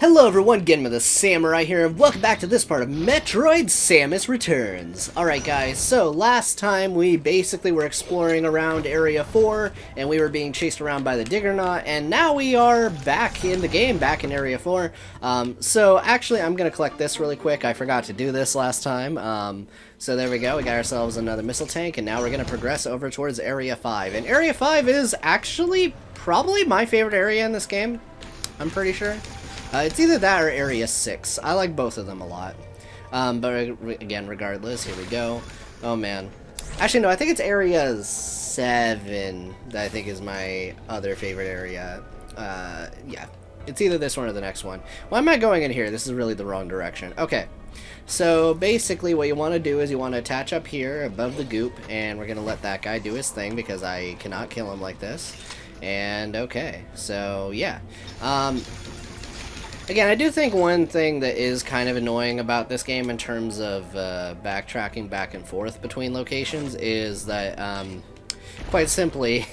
Hello everyone, GenmaTheSamurai here, and welcome back to this part of Metroid Samus Returns. Alright guys, so last time we basically were exploring around Area 4, and we were being chased around by the Diggernaut, and now we are back in the game, back in Area 4. So actually I'm going to collect this really quick. I forgot to do this last time. So there we go, we got ourselves another missile tank, and now we're going to progress over towards Area 5. And Area 5 is actually probably my favorite area in this game, I'm pretty sure. It's either that or Area 6. I like both of them a lot. But again, regardless, here we go. Oh man. Actually, no, I think it's Area 7 that I think is my other favorite area. Yeah. It's either this one or the next one. Why am I going in here? This is really the wrong direction. Okay. So basically what you want to do is you want to attach up here above the goop, and we're going to let that guy do his thing because I cannot kill him like this. And okay. So yeah. Again, I do think one thing that is kind of annoying about this game in terms of backtracking back and forth between locations is that, quite simply,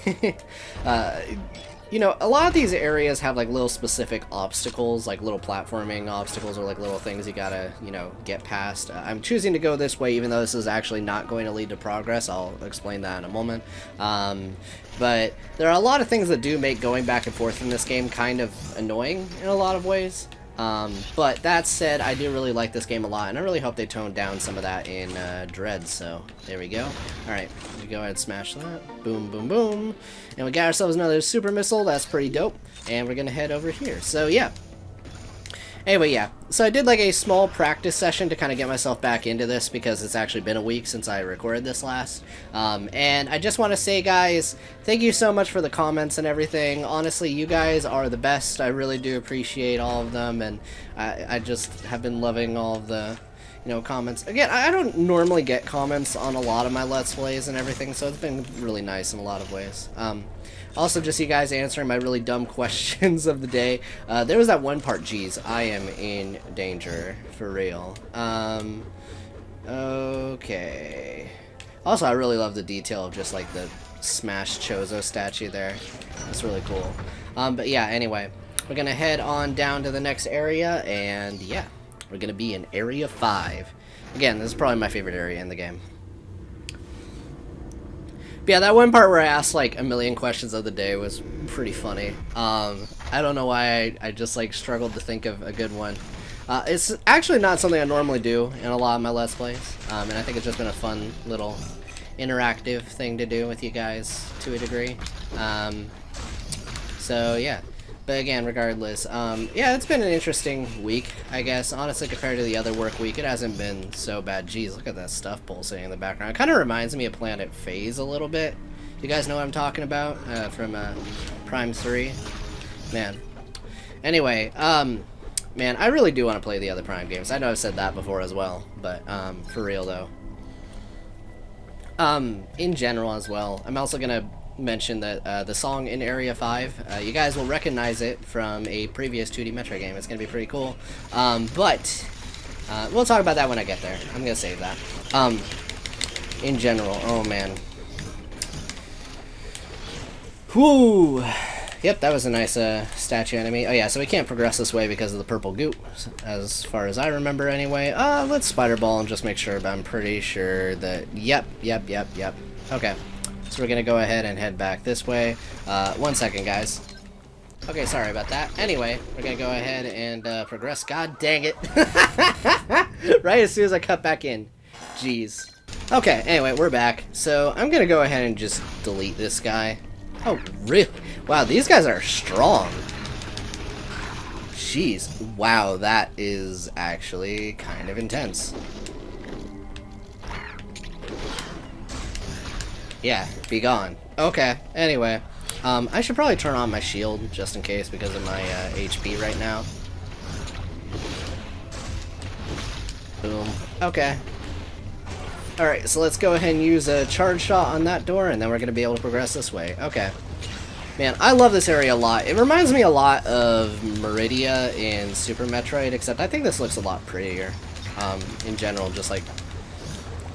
you know, a lot of these areas have like little specific obstacles, like little platforming obstacles or like little things you gotta, you know, get past. I'm choosing to go this way even though this is actually not going to lead to progress. I'll explain that in a moment. But there are a lot of things that do make going back and forth in this game kind of annoying in a lot of ways. But that said, I do really like this game a lot, and I really hope they tone down some of that in Dread, so there we go. Alright, we go ahead and smash that. Boom, boom, boom. And we got ourselves another super missile, that's pretty dope. And we're gonna head over here. So yeah. Anyway, yeah, so I did like a small practice session to kind of get myself back into this because it's actually been a week since I recorded this last. And I just want to say, guys, thank you so much for the comments and everything. Honestly, you guys are the best. I really do appreciate all of them, and I just have been loving all of the, you know, comments. Again, I don't normally get comments on a lot of my Let's Plays and everything, so it's been really nice in a lot of ways. Also, just you guys answering my really dumb questions of the day. There was that one part, geez, I am in danger, for real. Okay. Also, I really love the detail of just like the smashed Chozo statue there. That's really cool. But yeah, anyway, we're gonna head on down to the next area, and yeah, we're gonna be in Area 5. Again, this is probably my favorite area in the game. But yeah, that one part where I asked like a million questions of the day was pretty funny. I don't know why I just like struggled to think of a good one. It's actually not something I normally do in a lot of my Let's Plays, and I think it's just been a fun little interactive thing to do with you guys to a degree. So yeah. But again, regardless, yeah, it's been an interesting week, I guess. Honestly, compared to the other work week, it hasn't been so bad. Jeez, look at that stuff pulsating in the background. It kind of reminds me of Planet Phase a little bit. You guys know what I'm talking about from Prime 3? Man. Anyway, man, I really do want to play the other Prime games. I know I've said that before as well, but for real, though. In general as well, I'm also going to mention that the song in Area 5, you guys will recognize it from a previous 2D Metroid game. It's gonna be pretty cool, but we'll talk about that when I get there. I'm gonna save that. In general, oh man, whoo, yep, that was a nice statue enemy. Oh yeah, so we can't progress this way because of the purple goop, as far as I remember anyway. Let's spider ball and just make sure, but I'm pretty sure that, yep, okay. So we're gonna go ahead and head back this way. 1 second, guys. Okay, sorry about that. Anyway, we're gonna go ahead and progress. God dang it. Right as soon as I cut back in. Jeez. Okay, anyway, we're back. So I'm gonna go ahead and just delete this guy. Oh, really? Wow, these guys are strong. Jeez. Wow, that is actually kind of intense. Yeah, be gone. Okay, anyway. I should probably turn on my shield, just in case, because of my HP right now. Boom. Okay. Alright, so let's go ahead and use a charge shot on that door, and then we're going to be able to progress this way. Okay. Man, I love this area a lot. It reminds me a lot of Meridia in Super Metroid, except I think this looks a lot prettier. In general, just like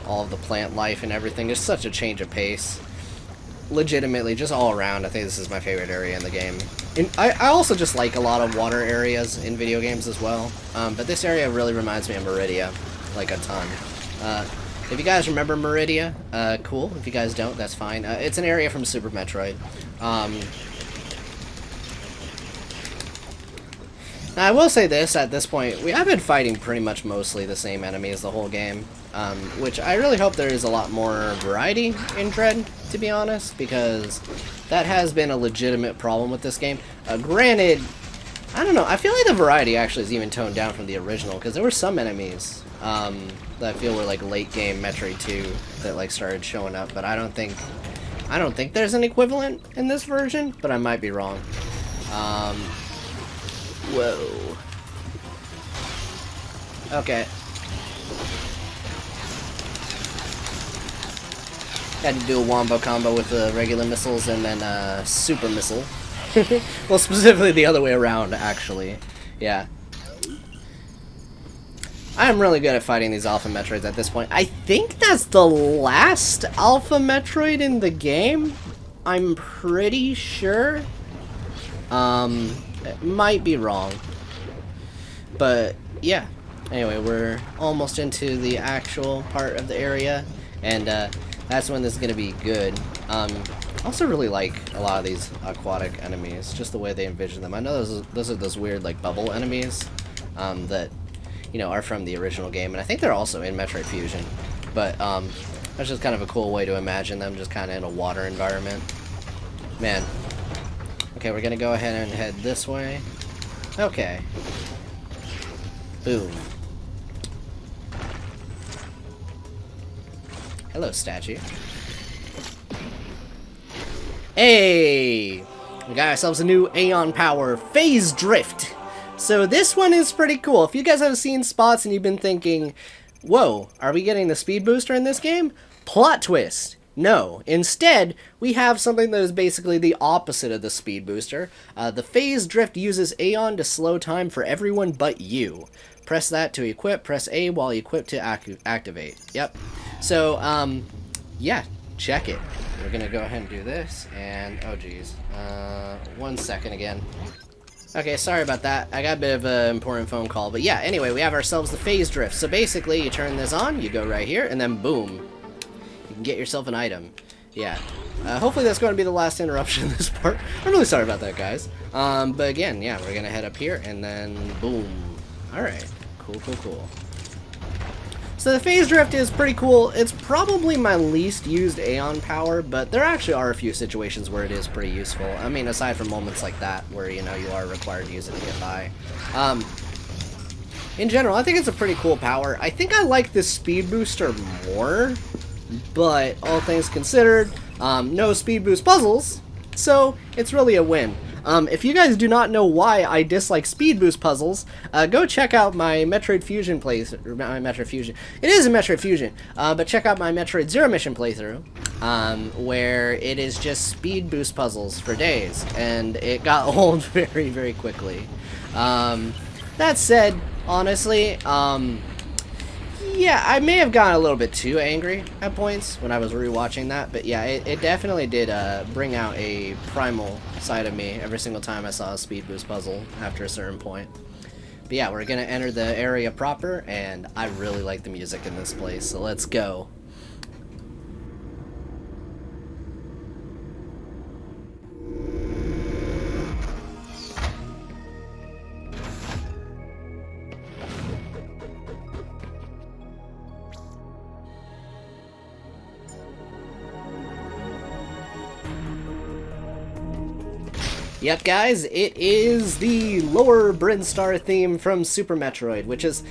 all of the plant life and everything. It's such a change of pace. legitimately, just all around, I think this is my favorite area in the game. And I also just like a lot of water areas in video games as well. But this area really reminds me of Meridia, like a ton. If you guys remember Meridia, cool. If you guys don't, that's fine. It's an area from Super Metroid. Now, I will say this, at this point, I've been fighting pretty much mostly the same enemies the whole game, which I really hope there is a lot more variety in Dread, to be honest, because that has been a legitimate problem with this game. Granted, I don't know, I feel like the variety actually is even toned down from the original, because there were some enemies that I feel were like late game Metroid 2 that like started showing up, but I don't think there's an equivalent in this version, but I might be wrong. Whoa. Okay. Had to do a wombo combo with the regular missiles and then super missile. Well, specifically the other way around, actually. Yeah. I am really good at fighting these Alpha Metroids at this point. I think that's the last Alpha Metroid in the game. I'm pretty sure. It might be wrong. But, yeah. Anyway, we're almost into the actual part of the area. And, that's when this is going to be good. I also really like a lot of these aquatic enemies. Just the way they envision them. I know those are those weird, like, bubble enemies. That, you know, are from the original game. And I think they're also in Metroid Fusion. But, that's just kind of a cool way to imagine them. Just kind of in a water environment. Man. Okay, we're gonna go ahead and head this way. Okay. Boom. Hello, statue. Hey! We got ourselves a new Aeon Power Phase Drift. So this one is pretty cool. If you guys have seen spots and you've been thinking, whoa, are we getting the speed booster in this game? Plot twist. No. Instead, we have something that is basically the opposite of the speed booster. The Phase Drift uses Aeon to slow time for everyone but you. Press that to equip, press A while equipped to activate. Yep. So, yeah, check it. We're gonna go ahead and do this, and, oh geez. 1 second again. Okay, sorry about that. I got a bit of an important phone call, but yeah, anyway, we have ourselves the Phase Drift. So basically, you turn this on, you go right here, and then boom. You can get yourself an item. Yeah. Hopefully that's going to be the last interruption in this part. I'm really sorry about that, guys. But again, yeah, we're going to head up here, and then boom. Alright. Cool, cool, cool. So the Phase Drift is pretty cool. It's probably my least used Aeon power, but there actually are a few situations where it is pretty useful. I mean, aside from moments like that, where, you know, you are required to use it to get by. In general, I think it's a pretty cool power. I think I like this speed booster more, but all things considered, no speed boost puzzles, so it's really a win. If you guys do not know why I dislike speed boost puzzles, go check out my Metroid Fusion playthrough. My Metroid Fusion. It is a Metroid Fusion, but check out my Metroid Zero Mission playthrough, where it is just speed boost puzzles for days, and it got old very, very quickly. That said, honestly, yeah, I may have gotten a little bit too angry at points when I was rewatching that, but yeah, it definitely did bring out a primal side of me every single time I saw a speed boost puzzle after a certain point. But yeah, we're gonna enter the area proper, and I really like the music in this place, so let's go. Yep, guys, it is the Lower Brinstar theme from Super Metroid, which is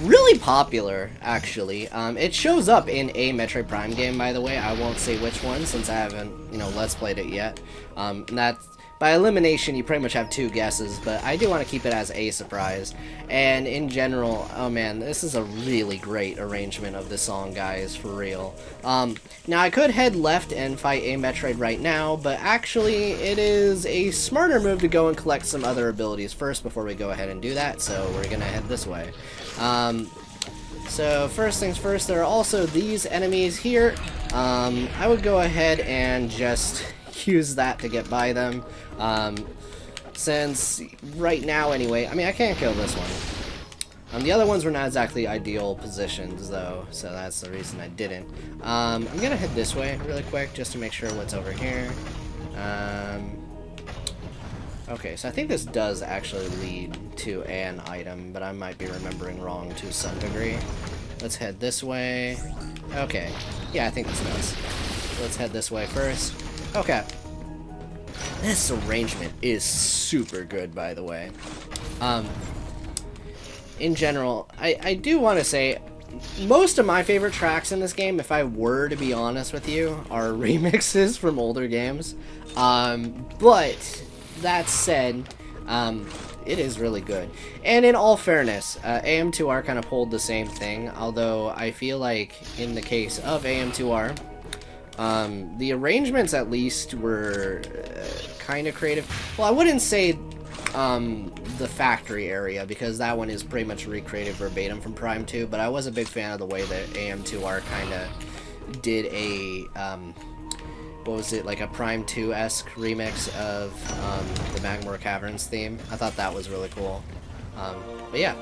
really popular, actually. It shows up in a Metroid Prime game, by the way. I won't say which one, since I haven't, you know, Let's Played it yet. That's, by elimination, you pretty much have 2 guesses, but I do want to keep it as a surprise. And in general, oh man, this is a really great arrangement of the song, guys, for real. Now, I could head left and fight a Metroid right now, but actually, it is a smarter move to go and collect some other abilities first before we go ahead and do that, so we're gonna head this way. So first things first, there are also these enemies here. I would go ahead and just use that to get by them. Since right now anyway, I mean I can't kill this one. The other ones were not exactly ideal positions though, so that's the reason I didn't. I'm gonna head this way really quick just to make sure what's over here. Okay, so I think this does actually lead to an item, but I might be remembering wrong to some degree. Let's head this way. Okay, yeah, I think this does. Let's head this way first. Okay. This arrangement is super good, by the way. In general, I do want to say, most of my favorite tracks in this game, if I were to be honest with you, are remixes from older games. But that said, it is really good. And in all fairness, AM2R kind of pulled the same thing, although I feel like in the case of AM2R, the arrangements at least were kind of creative. Well, I wouldn't say the factory area, because that one is pretty much recreated verbatim from Prime 2, but I was a big fan of the way that AM2R kind of did a, what was it, like a Prime 2-esque remix of the Magmore Caverns theme. I thought that was really cool. But yeah.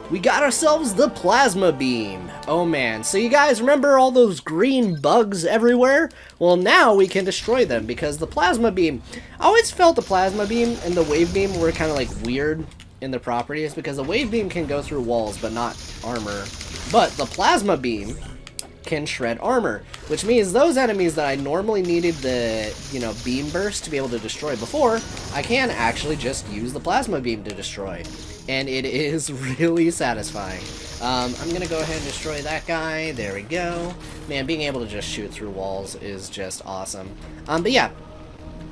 We got ourselves the Plasma Beam. Oh man, so you guys remember all those green bugs everywhere? Well, now we can destroy them because the Plasma Beam... I always felt the Plasma Beam and the Wave Beam were kind of like weird in their properties because the Wave Beam can go through walls but not armor. But the Plasma Beam can shred armor, which means those enemies that I normally needed the, you know, beam burst to be able to destroy before, I can actually just use the Plasma Beam to destroy. And it is really satisfying. I'm gonna go ahead and destroy that guy. There we go. Man, being able to just shoot through walls is just awesome. But yeah,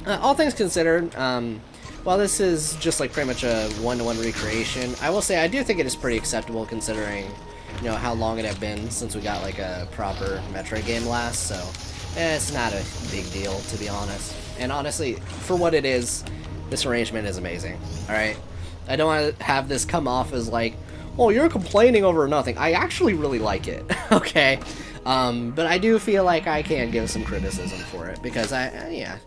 all things considered, while this is just like pretty much a one-to-one recreation, I will say I do think it is pretty acceptable considering, you know, how long it had been since we got like a proper Metroid game last, so it's not a big deal, to be honest. And honestly, for what it is, this arrangement is amazing, alright? I don't want to have this come off as like, oh, you're complaining over nothing. I actually really like it, okay? But I do feel like I can give some criticism for it, because I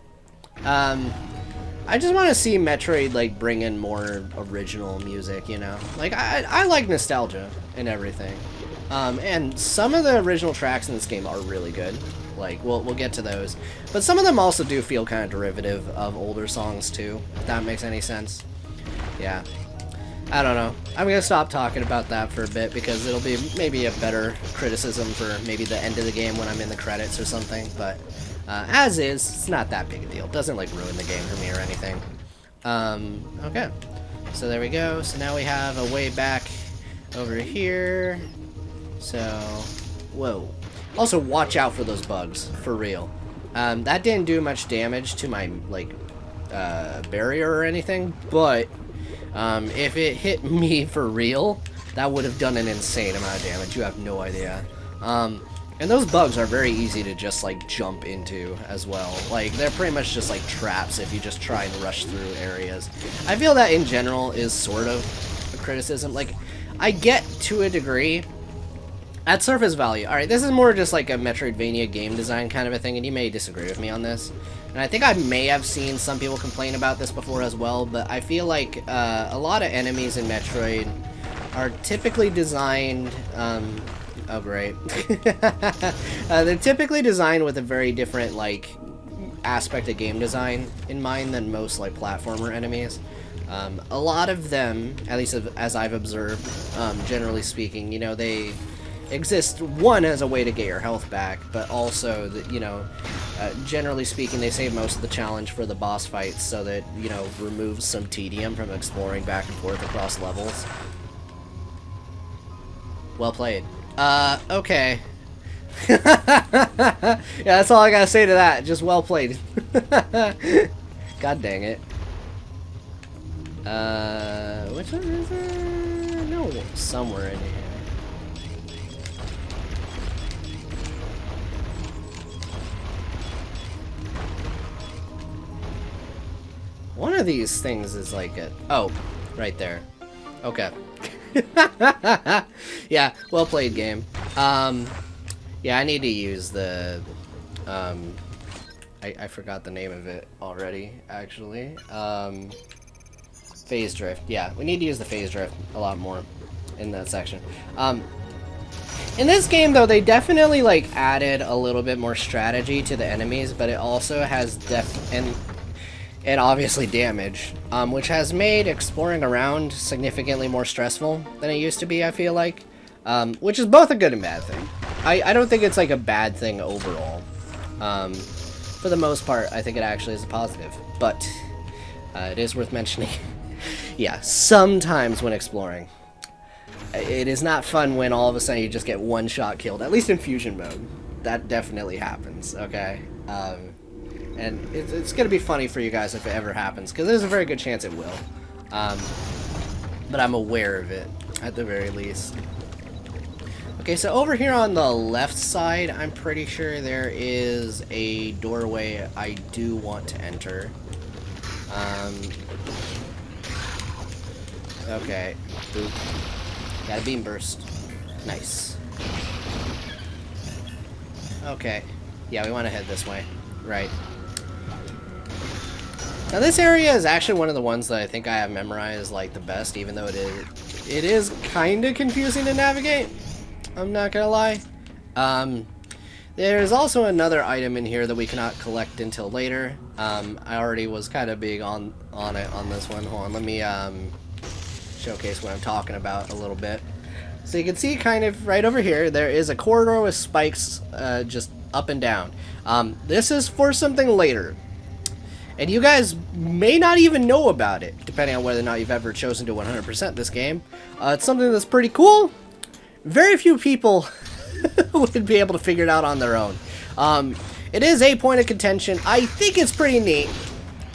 just want to see Metroid, like, bring in more original music, you know? Like, I like nostalgia and everything. And some of the original tracks in this game are really good. Like, we'll get to those. But some of them also do feel kind of derivative of older songs, too, if that makes any sense. Yeah. I don't know. I'm gonna stop talking about that for a bit because it'll be maybe a better criticism for maybe the end of the game when I'm in the credits or something, but as is, it's not that big a deal. It doesn't like ruin the game for me or anything. Okay. So there we go. So now we have a way back over here. So, whoa. Also, watch out for those bugs, for real. That didn't do much damage to my, like, barrier or anything, but if it hit me for real, that would have done an insane amount of damage. You have no idea. And those bugs are very easy to just, like, jump into as well. Like, they're pretty much just, like, traps if you just try and rush through areas. I feel that, in general, is sort of a criticism. Like, I get to a degree. At surface value, alright, this is more just like a Metroidvania game design kind of a thing, and you may disagree with me on this. And I think I may have seen some people complain about this before as well, but I feel like a lot of enemies in Metroid are typically designed, oh great. They're typically designed with a very different, like, aspect of game design in mind than most, like, platformer enemies. A lot of them, at least as I've observed, generally speaking, you know, they exist, one, as a way to get your health back, but also, that, you know, generally speaking, they save most of the challenge for the boss fights so that, you know, removes some tedium from exploring back and forth across levels. Well played. Okay. Yeah, that's all I gotta say to that. Just well played. God dang it. Which one is it? No, somewhere in here. One of these things is like a... Oh, right there. Okay. Yeah, well played, game. Yeah, I need to use the... I forgot the name of it already, actually. Phase drift. Yeah, we need to use the phase drift a lot more in that section. In this game, though, they definitely, like, added a little bit more strategy to the enemies, but it also has and obviously damage, which has made exploring around significantly more stressful than it used to be, I feel like. Which is both a good and bad thing. I don't think it's, like, a bad thing overall. For the most part, I think it actually is a positive. But it is worth mentioning. Yeah, sometimes when exploring, it is not fun when all of a sudden you just get one shot killed. At least in fusion mode, that definitely happens. Okay, and it's gonna be funny for you guys if it ever happens, because there's a very good chance it will. But I'm aware of it at the very least. Okay, so over here on the left side, I'm pretty sure there is a doorway I do want to enter. Okay. Boop. Got a beam burst. Nice. Okay. Yeah, we want to head this way. Right. Now this area is actually one of the ones that I think I have memorized like the best, even though it is kind of confusing to navigate. I'm not gonna lie. There's also another item in here that we cannot collect until later. I already was kind of big on it on this one. Hold on, let me showcase what I'm talking about a little bit. So you can see kind of right over here, there is a corridor with spikes just up and down. This is for something later. And you guys may not even know about it, depending on whether or not you've ever chosen to 100% this game. It's something that's pretty cool. Very few people would be able to figure it out on their own. It is a point of contention. I think it's pretty neat.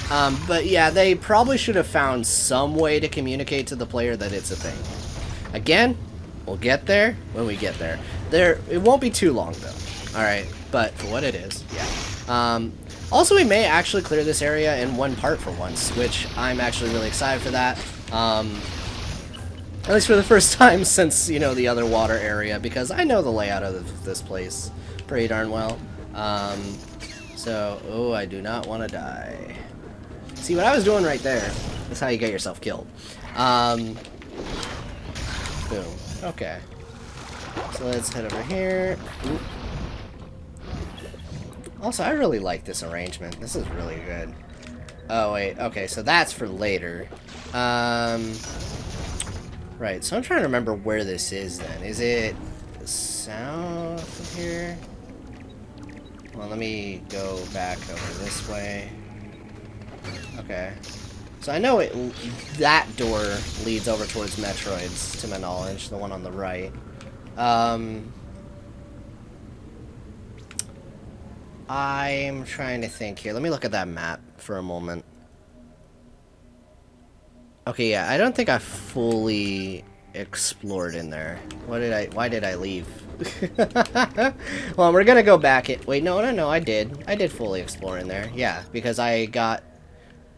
But yeah, they probably should have found some way to communicate to the player that it's a thing. Again, we'll get there when we get there. It won't be too long though. Alright, but for what it is, yeah. Also, we may actually clear this area in one part for once, which I'm actually really excited for that. At least for the first time since, you know, the other water area, because I know the layout of this place pretty darn well. So, oh, I do not want to die. See, what I was doing right there is how you get yourself killed. Boom. Okay. So let's head over here. Oop. Also, I really like this arrangement. This is really good. Oh, wait. Okay, so that's for later. Right, so I'm trying to remember where this is then. Is it south of here? Well, let me go back over this way. Okay. So I know that door leads over towards Metroid's, to my knowledge, the one on the right. I'm trying to think here. Let me look at that map for a moment. Okay, yeah, I don't think I fully explored in there. Why did I leave? Well, we're gonna go back wait, no, I did. I did fully explore in there. Yeah, because I got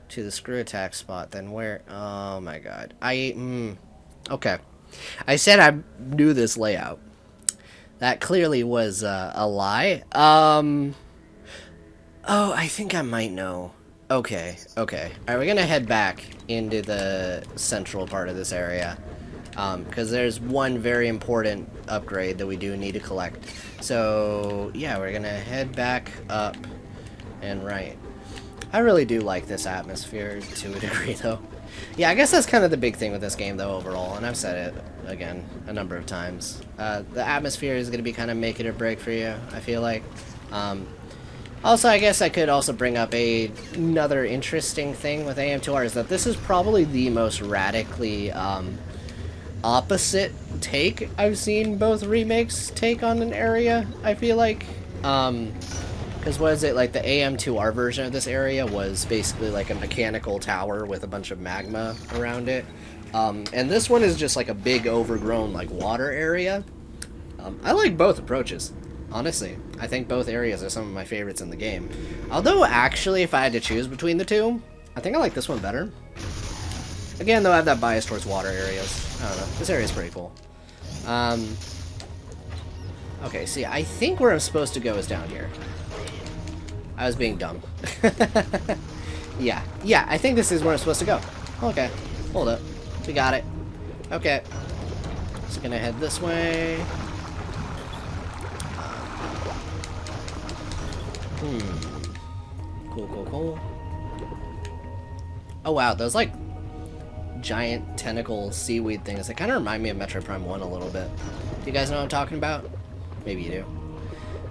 to the screw attack spot, then where? Oh my god. Okay. I said I knew this layout. That clearly was a lie. Oh, I think I might know. Okay. Alright, we're gonna head back into the central part of this area. Because there's one very important upgrade that we do need to collect. So, yeah, we're gonna head back up and right. I really do like this atmosphere to a degree, though. Yeah, I guess that's kind of the big thing with this game, though, overall. And I've said it, again, a number of times. The atmosphere is gonna be kind of make it or break for you, I feel like. Also, I guess I could also bring up another interesting thing with AM2R is that this is probably the most radically opposite take I've seen both remakes take on an area, I feel like. Because what is it, like the AM2R version of this area was basically like a mechanical tower with a bunch of magma around it. And this one is just like a big overgrown like water area. I like both approaches. Honestly, I think both areas are some of my favorites in the game. Although, actually, if I had to choose between the two, I think I like this one better. Again, though, I have that bias towards water areas. I don't know. This area is pretty cool. Okay, see, I think where I'm supposed to go is down here. I was being dumb. Yeah, I think this is where I'm supposed to go. Okay, hold up. We got it. Okay. Just gonna head this way. Cool. Oh wow, those like giant tentacle seaweed things, they kind of remind me of Metroid Prime 1 a little bit. Do you guys know what I'm talking about? Maybe you do.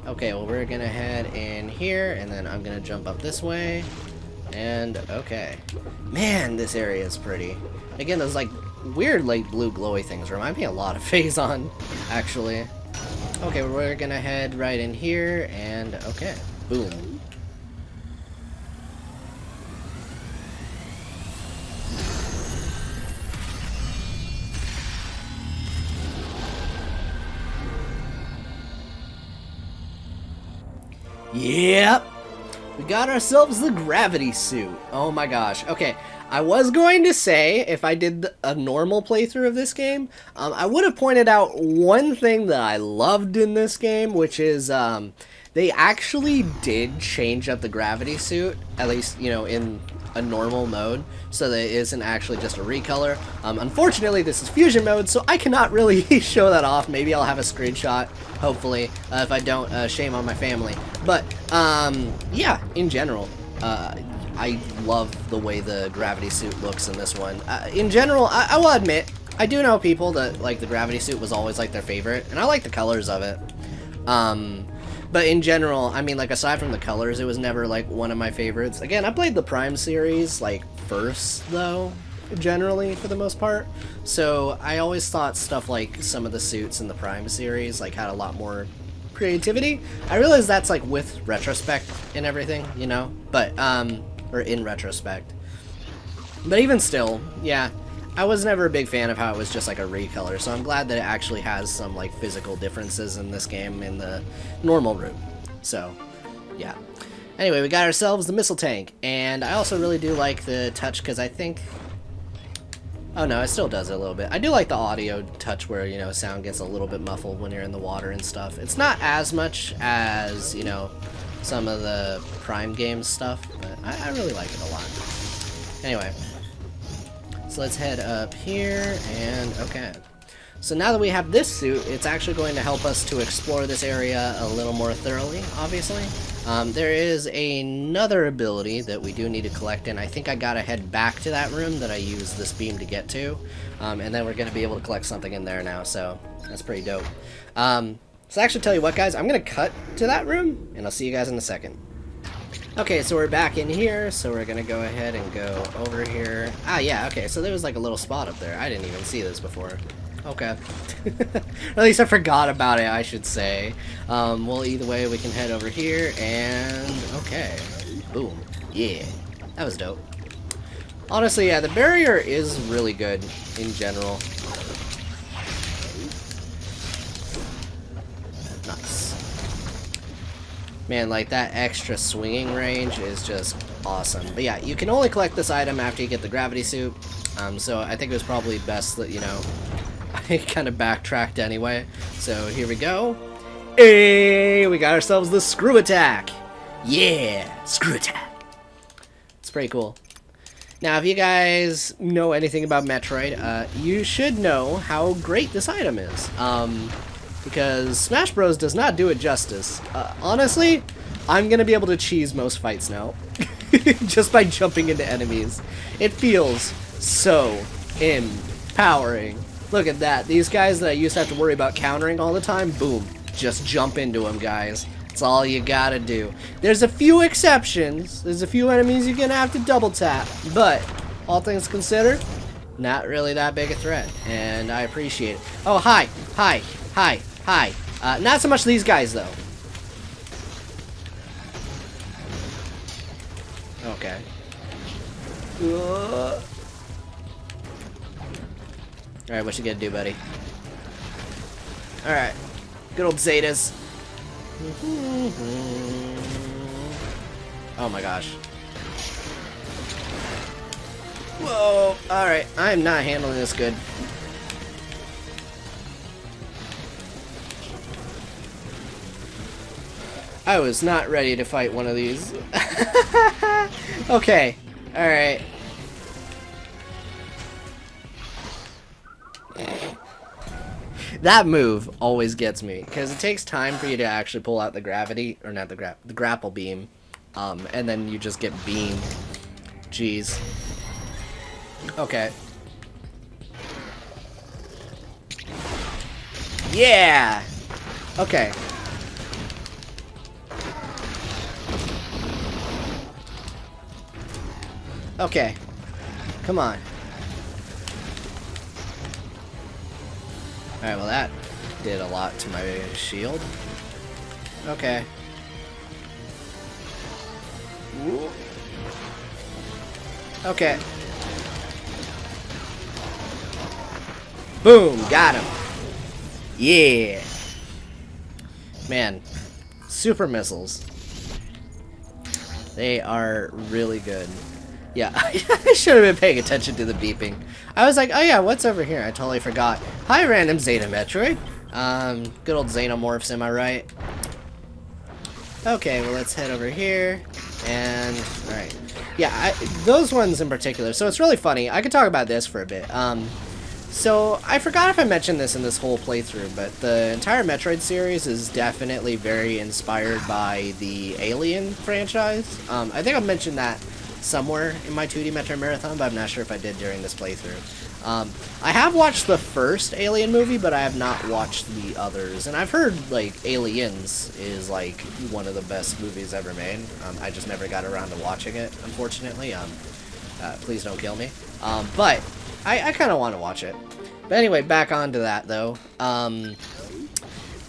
Okay, well we're gonna head in here, and then I'm gonna jump up this way. And okay. Man, this area is pretty. Again, those like weird like blue glowy things remind me a lot of Phazon, actually. Okay, we're gonna head right in here, and okay. Boom. Yep, we got ourselves the gravity suit. Oh my gosh. Okay, I was going to say, if I did a normal playthrough of this game, I would have pointed out one thing that I loved in this game, which is they actually did change up the gravity suit, at least, you know, in a normal mode, so that it isn't actually just a recolor. Unfortunately, this is fusion mode, so I cannot really show that off. Maybe I'll have a screenshot, hopefully. If I don't, shame on my family. But, yeah, in general, I love the way the gravity suit looks in this one. In general, I will admit, I do know people that, like, the gravity suit was always, like, their favorite, and I like the colors of it. But in general, I mean, like, aside from the colors, it was never, like, one of my favorites. Again, I played the Prime series, like, first, though, generally, for the most part. So, I always thought stuff like some of the suits in the Prime series, like, had a lot more creativity. I realize that's, like, with retrospect and everything, you know? But, or in retrospect. But even still, yeah, I was never a big fan of how it was just like a recolor, so I'm glad that it actually has some like physical differences in this game in the normal route. So, yeah. Anyway, we got ourselves the missile tank, and I also really do like the touch because I think... Oh no, it still does it a little bit. I do like the audio touch where, you know, sound gets a little bit muffled when you're in the water and stuff. It's not as much as, you know, some of the Prime Games stuff, but I really like it a lot. Anyway. So let's head up here, and okay. So now that we have this suit, it's actually going to help us to explore this area a little more thoroughly, obviously. There is another ability that we do need to collect, and I think I gotta head back to that room that I used this beam to get to. And then we're gonna be able to collect something in there now, so that's pretty dope. So actually, tell you what, guys, I'm gonna cut to that room, and I'll see you guys in a second. Okay, so we're back in here, so we're gonna go ahead and go over here. Ah, yeah, okay, so there was like a little spot up there. I didn't even see this before. Okay. At least I forgot about it, I should say. Well, either way, we can head over here, and okay. Boom. Yeah, that was dope. Honestly, yeah, the barrier is really good in general. Nice. Man, like, that extra swinging range is just awesome. But yeah, you can only collect this item after you get the gravity suit. So I think it was probably best that, you know, I kind of backtracked anyway. So here we go. Hey, we got ourselves the screw attack. Yeah, screw attack. It's pretty cool. Now, if you guys know anything about Metroid, you should know how great this item is. Because Smash Bros. Does not do it justice. Honestly, I'm going to be able to cheese most fights now. Just by jumping into enemies. It feels so empowering. Look at that. These guys that I used to have to worry about countering all the time, boom. Just jump into them, guys. That's all you gotta do. There's a few exceptions. There's a few enemies you're gonna have to double tap. But, all things considered, not really that big a threat. And I appreciate it. Oh, hi. Hi. Hi. Hi. Not so much these guys, though. Okay. Alright, what you gonna do, buddy? Alright. Good old Zetas. Oh my gosh. Whoa! Alright, I'm not handling this good. I was not ready to fight one of these. Okay, alright. That move always gets me, because it takes time for you to actually pull out the gravity, or not the grapple beam, and then you just get beamed. Jeez. Okay. Yeah! Okay. Okay. Come on. Alright, well that did a lot to my shield. Okay. Ooh. Okay. Boom! Got him! Yeah! Man, super missiles. They are really good. Yeah, I should have been paying attention to the beeping. I was like, oh yeah, what's over here? I totally forgot. Hi, random Zeta Metroid. Good old Xenomorphs, am I right? Okay, well let's head over here. And, alright. Yeah, those ones in particular. So it's really funny. I could talk about this for a bit. So I forgot if I mentioned this in this whole playthrough, but the entire Metroid series is definitely very inspired by the Alien franchise. I think I mentioned that somewhere in my 2D Metroid Marathon, but I'm not sure if I did during this playthrough. I have watched the first Alien movie, but I have not watched the others. And I've heard, like, Aliens is, like, one of the best movies ever made. I just never got around to watching it, unfortunately. Please don't kill me. But I kind of want to watch it. But anyway, back onto that, though.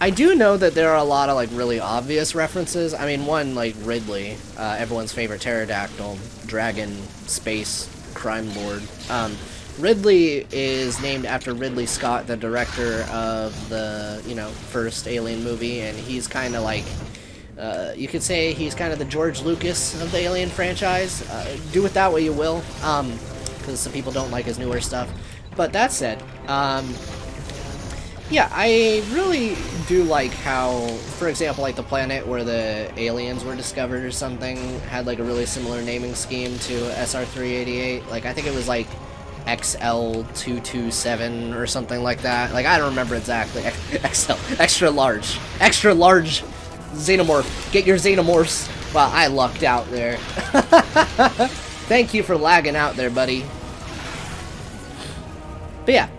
I do know that there are a lot of, like, really obvious references. I mean, one, like, Ridley, everyone's favorite pterodactyl, dragon, space, crime lord. Ridley is named after Ridley Scott, the director of the, you know, first Alien movie, and he's kind of like, you could say he's kind of the George Lucas of the Alien franchise. Do with that what you will, because some people don't like his newer stuff. But that said, yeah, I really do like how, for example, like the planet where the aliens were discovered or something had like a really similar naming scheme to SR-388. Like, I think it was like XL227 or something like that. Like, I don't remember exactly. XL, extra large Xenomorph. Get your Xenomorphs. Wow, I lucked out there. Thank you for lagging out there, buddy. But yeah,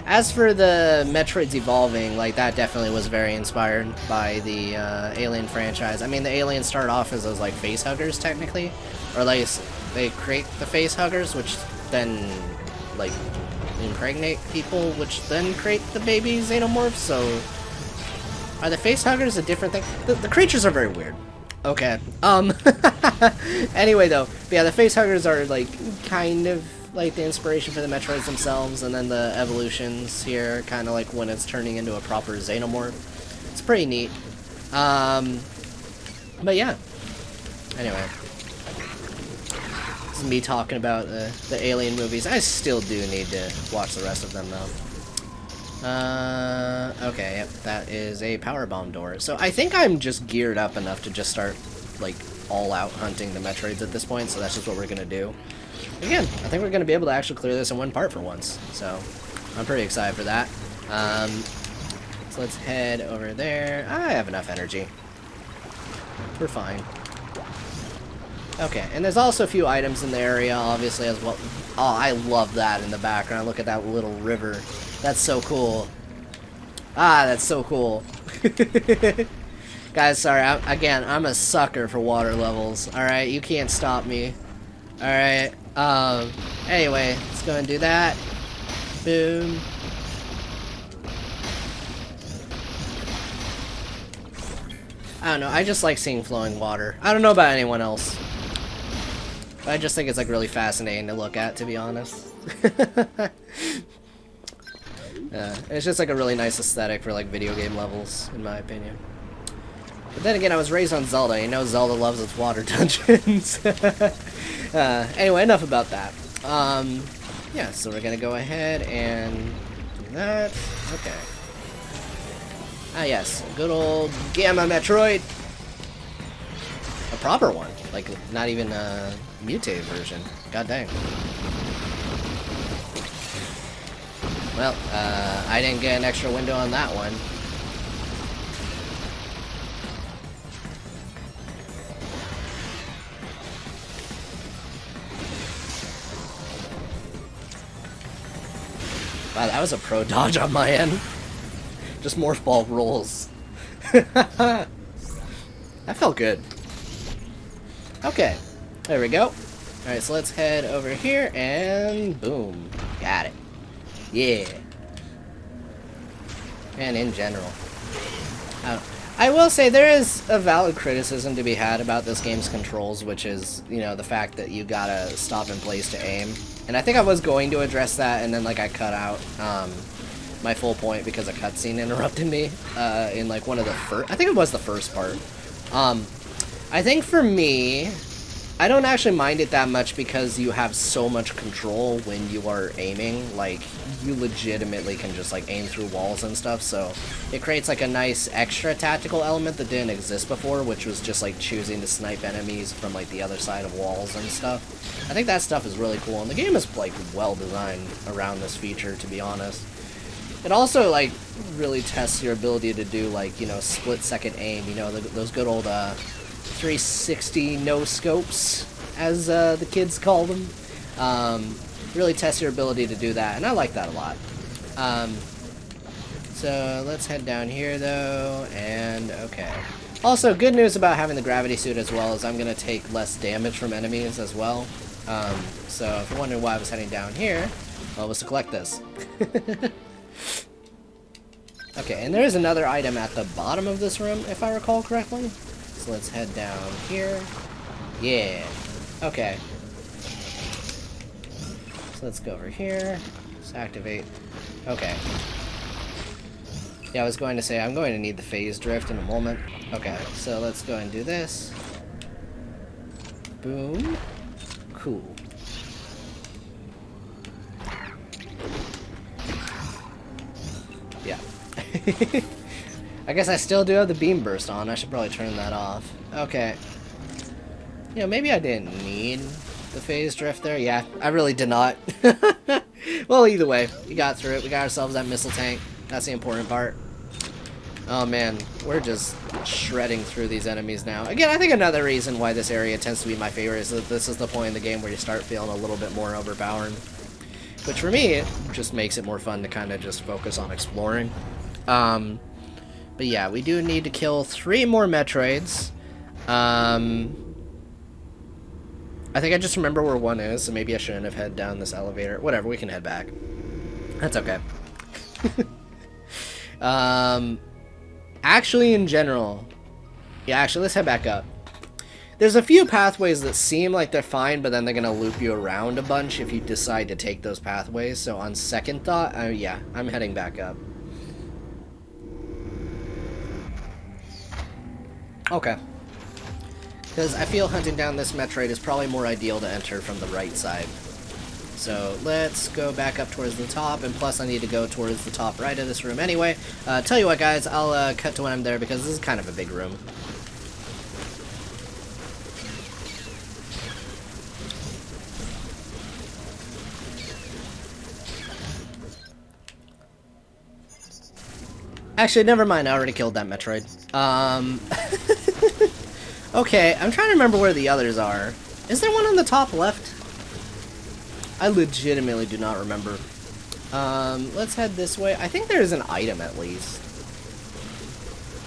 as for the Metroids evolving, like, that definitely was very inspired by the Alien franchise. I mean, the aliens start off as those, like, face huggers, technically. Or, like, they create the face huggers, which then, like, impregnate people, which then create the baby Xenomorphs, so... Are the face huggers a different thing? The creatures are very weird. Okay. Anyway, though, yeah, the face huggers are, like, kind of like the inspiration for the Metroids themselves, and then the evolutions here, kind of like when it's turning into a proper Xenomorph. It's pretty neat. But yeah. Anyway. This is me talking about the Alien movies. I still do need to watch the rest of them, though. Okay, yep, that is a power bomb door. So I think I'm just geared up enough to just start, like, all-out hunting the Metroids at this point, so that's just what we're gonna do. Again, I think we're going to be able to actually clear this in one part for once, so I'm pretty excited for that. So let's head over there. I have enough energy. We're fine. Okay, and there's also a few items in the area, obviously, as well. Oh, I love that in the background. Look at that little river. That's so cool. Ah, that's so cool. Guys, sorry, I'm a sucker for water levels, alright? You can't stop me. Alright, anyway, let's go and do that. Boom. I don't know, I just like seeing flowing water. I don't know about anyone else. But I just think it's, like, really fascinating to look at, to be honest. It's just, like, a really nice aesthetic for, like, video game levels, in my opinion. But then again, I was raised on Zelda. You know Zelda loves its water dungeons. Anyway, enough about that. Yeah, so we're gonna go ahead and do that. Okay. Ah, yes, good old Gamma Metroid. A proper one, like not even a mutated version. God dang. Well, I didn't get an extra window on that one. Wow, that was a pro dodge on my end. Just morph ball rolls. That felt good. Okay, there we go. Alright, so let's head over here and boom. Got it. Yeah. And in general. I will say there is a valid criticism to be had about this game's controls, which is, you know, the fact that you gotta stop in place to aim. And I think I was going to address that, and then, like, I cut out my full point because a cutscene interrupted me in, like, one of the first... I think it was the first part. I think for me, I don't actually mind it that much because you have so much control when you are aiming. Like, you legitimately can just, like, aim through walls and stuff, so it creates, like, a nice extra tactical element that didn't exist before, which was just, like, choosing to snipe enemies from, like, the other side of walls and stuff. I think that stuff is really cool, and the game is, like, well designed around this feature, to be honest. It also, like, really tests your ability to do, like, you know, split-second aim, you know, those good old, 360 no-scopes, as the kids call them. Really tests your ability to do that, and I like that a lot. So let's head down here, though, and okay. Also, good news about having the gravity suit as well is I'm going to take less damage from enemies as well. So if you're wondering why I was heading down here, well, it was to collect this. Okay, and there is another item at the bottom of this room, if I recall correctly. So let's head down here. Yeah. Okay. So let's go over here. Let's activate. Okay. Yeah, I was going to say, I'm going to need the phase drift in a moment. Okay, so let's go and do this. Boom. Cool. Yeah. I guess I still do have the beam burst on. I should probably turn that off. Okay. You know, maybe I didn't need the phase drift there. Yeah, I really did not. Well, either way, we got through it. We got ourselves that missile tank. That's the important part. Oh man, we're just shredding through these enemies now. Again, I think another reason why this area tends to be my favorite is that this is the point in the game where you start feeling a little bit more overpowered. Which for me, it just makes it more fun to kind of just focus on exploring. But yeah, we do need to kill 3 more Metroids. I think I just remember where one is, so maybe I shouldn't have head down this elevator. Whatever, we can head back. That's okay. Actually, in general... Yeah, actually, let's head back up. There's a few pathways that seem like they're fine, but then they're going to loop you around a bunch if you decide to take those pathways. So on second thought, yeah, I'm heading back up. Okay. Because I feel hunting down this Metroid is probably more ideal to enter from the right side. So let's go back up towards the top, and plus I need to go towards the top right of this room anyway. Tell you what, guys, I'll cut to when I'm there because this is kind of a big room. Actually, never mind, I already killed that Metroid. Okay, I'm trying to remember where the others are. Is there one on the top left? I legitimately do not remember. Let's head this way. I think there's an item at least.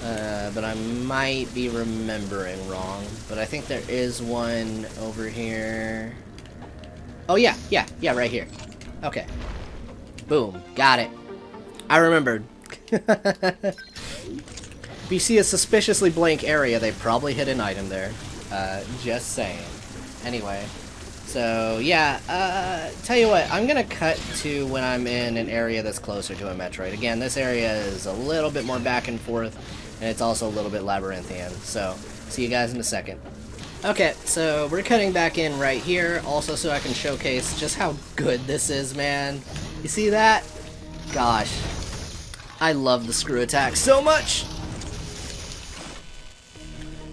But I might be remembering wrong. But I think there is one over here. Oh yeah, right here. Okay. Boom, got it. I remembered. If you see a suspiciously blank area, they probably hid an item there. Just saying. Anyway. So, yeah, tell you what, I'm gonna cut to when I'm in an area that's closer to a Metroid. Again, this area is a little bit more back and forth, and it's also a little bit labyrinthian. So, see you guys in a second. Okay, so we're cutting back in right here, also so I can showcase just how good this is, man. You see that? Gosh. I love the screw attack so much!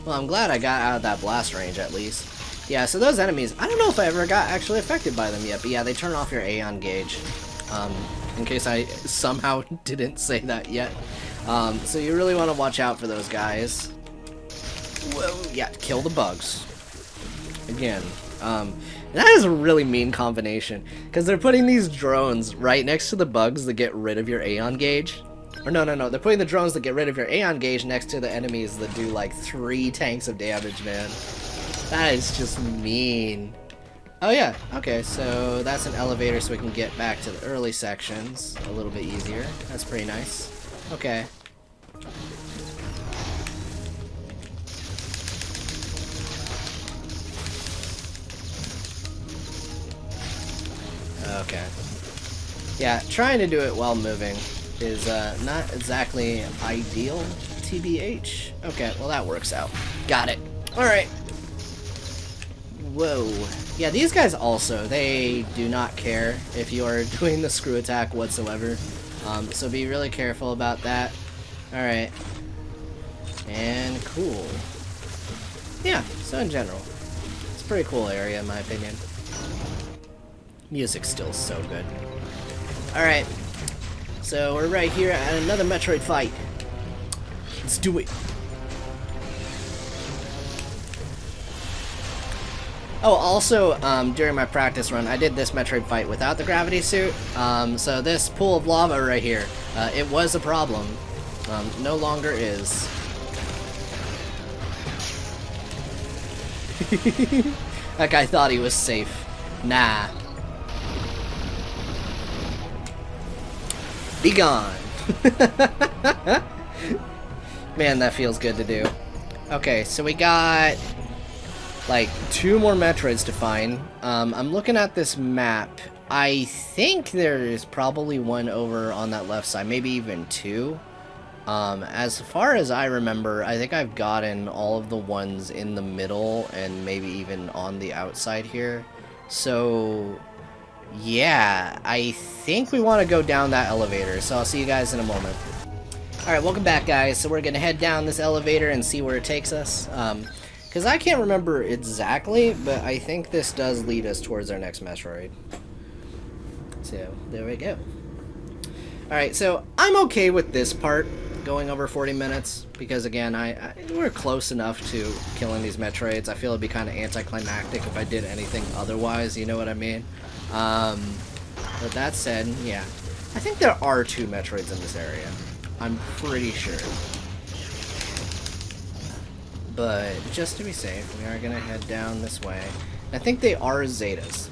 Well, I'm glad I got out of that blast range, at least. Yeah, so those enemies, I don't know if I ever got actually affected by them yet, but yeah, they turn off your Aeon gauge. In case I somehow didn't say that yet. So you really want to watch out for those guys. Whoa, yeah, kill the bugs. Again, that is a really mean combination, because they're putting these drones right next to the bugs that get rid of your Aeon gauge. Or no, they're putting the drones that get rid of your Aeon gauge next to the enemies that do like 3 tanks of damage, man. That is just mean. Oh yeah, okay, so that's an elevator so we can get back to the early sections a little bit easier. That's pretty nice. Okay. Okay. Yeah, trying to do it while moving is not exactly ideal, TBH. Okay, well that works out. Got it. Alright. Whoa. Yeah, these guys also, they do not care if you are doing the screw attack whatsoever. So be really careful about that. Alright. And cool. Yeah, so in general, it's a pretty cool area in my opinion. Music's still so good. Alright. So we're right here at another Metroid fight. Let's do it. Oh, also, during my practice run, I did this Metroid fight without the gravity suit. So this pool of lava right here, it was a problem. No longer is. That guy thought he was safe. Nah. Be gone. Man, that feels good to do. Okay, so we got like 2 more Metroids to find. I'm looking at this map. I think there is probably one over on that left side, maybe even 2. As far as I remember, I think I've gotten all of the ones in the middle and maybe even on the outside here. So yeah, I think we want to go down that elevator, so I'll see you guys in a moment. Alright, welcome back guys. So we're gonna head down this elevator and see where it takes us. Because I can't remember exactly, but I think this does lead us towards our next Metroid. So, there we go. Alright, so I'm okay with this part, going over 40 minutes, because again, we're close enough to killing these Metroids. I feel it'd be kind of anticlimactic if I did anything otherwise, you know what I mean? But that said, yeah. I think there are 2 Metroids in this area. I'm pretty sure. But just to be safe, we are going to head down this way. I think they are Zetas.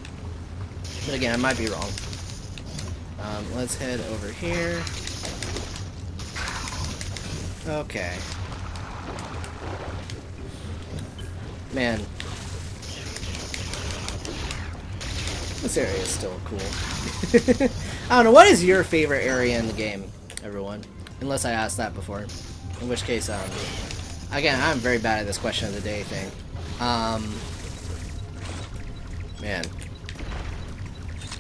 But again, I might be wrong. Let's head over here. Okay. Man. This area is still cool. I don't know, what is your favorite area in the game, everyone? Unless I asked that before. In which case, again, I'm very bad at this question of the day thing. Man.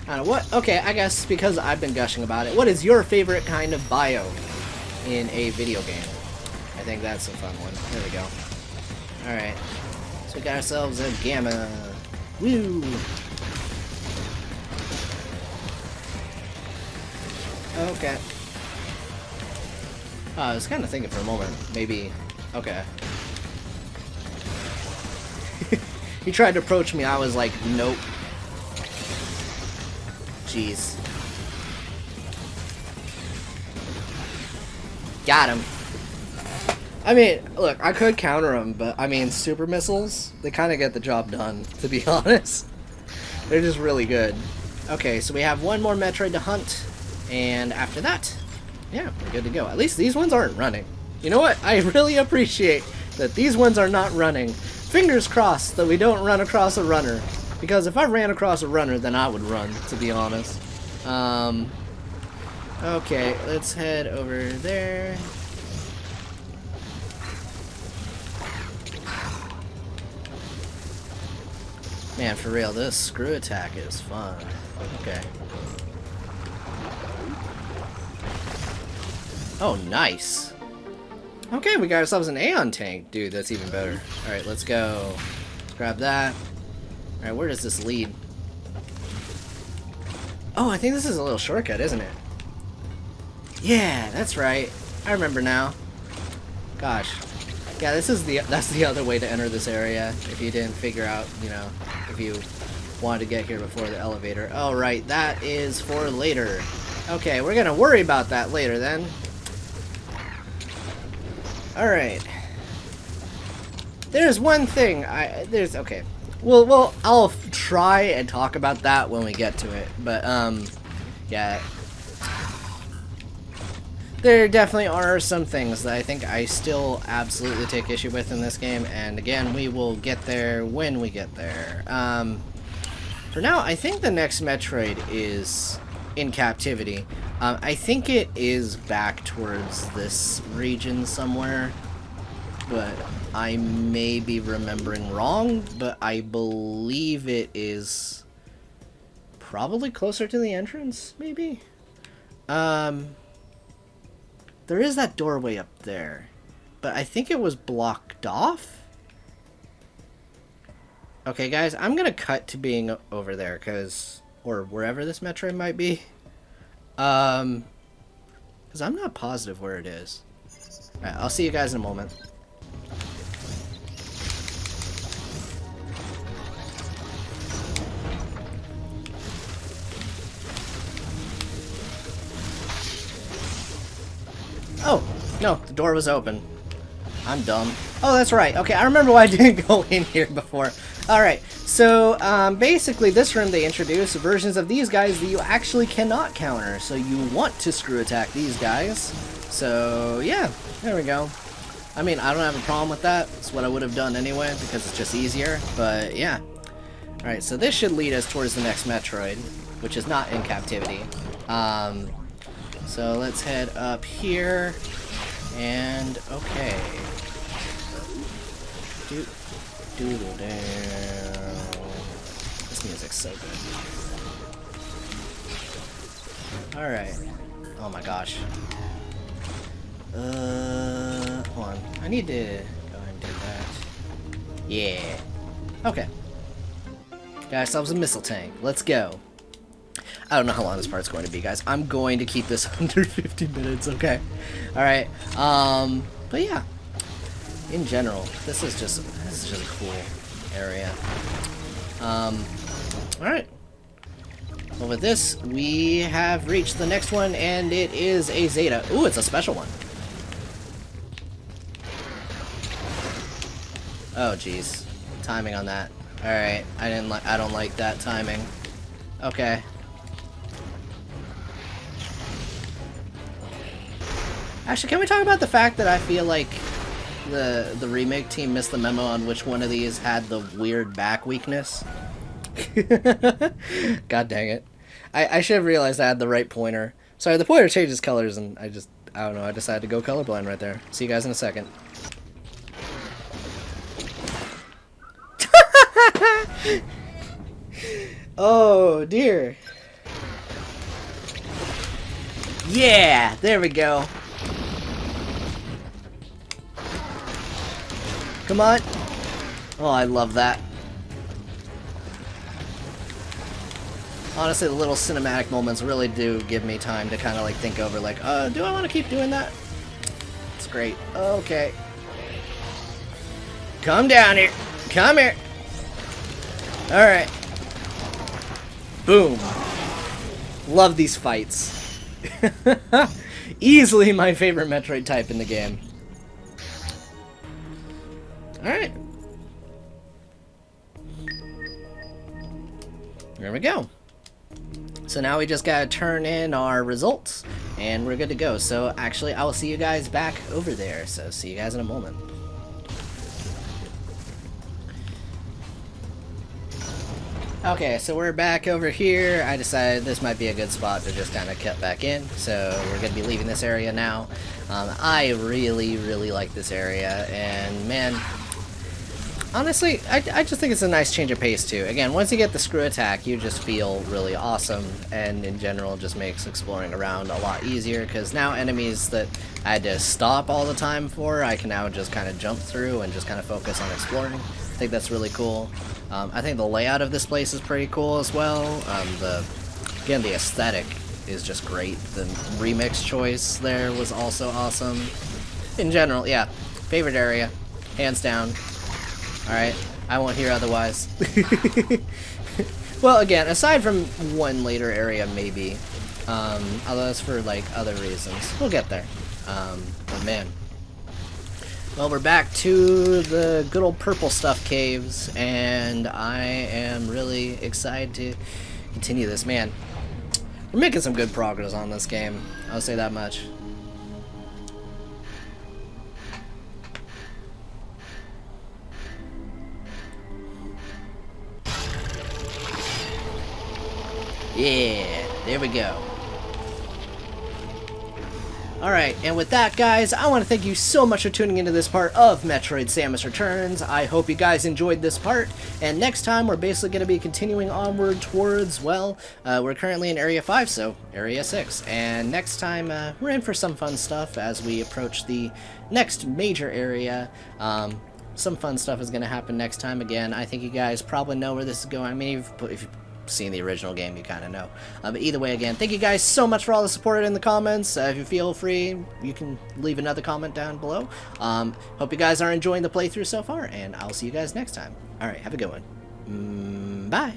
I don't know, what? Okay, I guess because I've been gushing about it, what is your favorite kind of biome in a video game? I think that's a fun one. There we go. Alright. So we got ourselves a Gamma. Woo! Okay. I was kind of thinking for a moment, maybe. Okay. He tried to approach me, I was like, nope. Jeez. Got him. I mean, look, I could counter him, but I mean, super missiles, they kind of get the job done, to be honest. They're just really good. Okay, so we have one more Metroid to hunt, and after that, yeah, we're good to go. At least these ones aren't running. You know what? I really appreciate that these ones are not running. Fingers crossed that we don't run across a runner. Because if I ran across a runner, then I would run, to be honest. Okay, let's head over there. Man, for real, this screw attack is fun. Okay. Oh, nice. Okay, we got ourselves an Aeon tank. Dude, that's even better. Alright, let's go. Let's grab that. Alright, where does this lead? Oh, I think this is a little shortcut, isn't it? Yeah, that's right. I remember now. Gosh. Yeah, that's the other way to enter this area, if you didn't figure out, you know, if you wanted to get here before the elevator. Oh, right, that is for later. Okay, we're gonna worry about that later, then. Alright. There's one thing, okay. Well, I'll try and talk about that when we get to it, but, yeah. There definitely are some things that I think I still absolutely take issue with in this game, and again, we will get there when we get there. For now, I think the next Metroid is in captivity. I think it is back towards this region somewhere, but I may be remembering wrong, but I believe it is probably closer to the entrance, maybe? There is that doorway up there, but I think it was blocked off? Okay, guys, I'm gonna cut to being over there, or wherever this Metroid might be. Because I'm not positive where it is. Alright, I'll see you guys in a moment. Oh, no, the door was open. I'm dumb. Oh, that's right. Okay, I remember why I didn't go in here before. Alright, so basically this room they introduce versions of these guys that you actually cannot counter. So you want to screw attack these guys. So yeah, there we go. I mean, I don't have a problem with that. It's what I would have done anyway because it's just easier. But yeah. Alright, so this should lead us towards the next Metroid, which is not in captivity. So let's head up here. And okay. This music's so good. Alright. Oh my gosh. Hold on. I need to go ahead and do that. Yeah. Okay. Got ourselves a missile tank. Let's go. I don't know how long this part's going to be, guys. I'm going to keep this under 50 minutes, okay? Alright. But yeah. In general, this is just a cool area. Alright. Well, with this, we have reached the next one, and it is a Zeta. Ooh, it's a special one. Oh, jeez. Timing on that. Alright, I don't like that timing. Okay. Actually, can we talk about the fact that I feel like the remake team missed the memo on which one of these had the weird back weakness? God dang it. I should have realized I had the right pointer. Sorry, the pointer changes colors and I don't know, I decided to go colorblind right there. See you guys in a second. Oh dear. Yeah, there we go. Come on. Oh, I love that. Honestly, the little cinematic moments really do give me time to kind of like think over like, do I want to keep doing that? It's great. Okay. Come down here. Come here. Alright. Boom. Love these fights. Easily my favorite Metroid type in the game. Alright. There we go. So now we just gotta turn in our results, and we're good to go. So actually, I will see you guys back over there. So see you guys in a moment. Okay, so we're back over here. I decided this might be a good spot to just kind of cut back in. So we're going to be leaving this area now. I really, really like this area. And man, Honestly, I just think it's a nice change of pace too. Again, once you get the screw attack, you just feel really awesome, and in general just makes exploring around a lot easier, because now enemies that I had to stop all the time for, I can now just kind of jump through and just kind of focus on exploring. I think that's really cool. I think the layout of this place is pretty cool as well. Again, the aesthetic is just great. The remix choice there was also awesome. In general, yeah, favorite area, hands down. Alright, I won't hear otherwise. Well, again, aside from one later area, maybe. Although that's for, like, other reasons. We'll get there. But man. Well, we're back to the good old purple stuff caves, and I am really excited to continue this. Man, we're making some good progress on this game. I'll say that much. Yeah, there we go. Alright, and with that, guys, I want to thank you so much for tuning into this part of Metroid Samus Returns. I hope you guys enjoyed this part, and next time we're basically going to be continuing onward towards, well, we're currently in Area 5, so Area 6. And next time, we're in for some fun stuff as we approach the next major area. Some fun stuff is going to happen next time. Again, I think you guys probably know where this is going. I mean, if you've seen the original game, you kind of know. But either way, again, thank you guys so much for all the support in the comments. If you feel free, you can leave another comment down below. Hope you guys are enjoying the playthrough so far, and I'll see you guys next time. Alright, have a good one. Bye!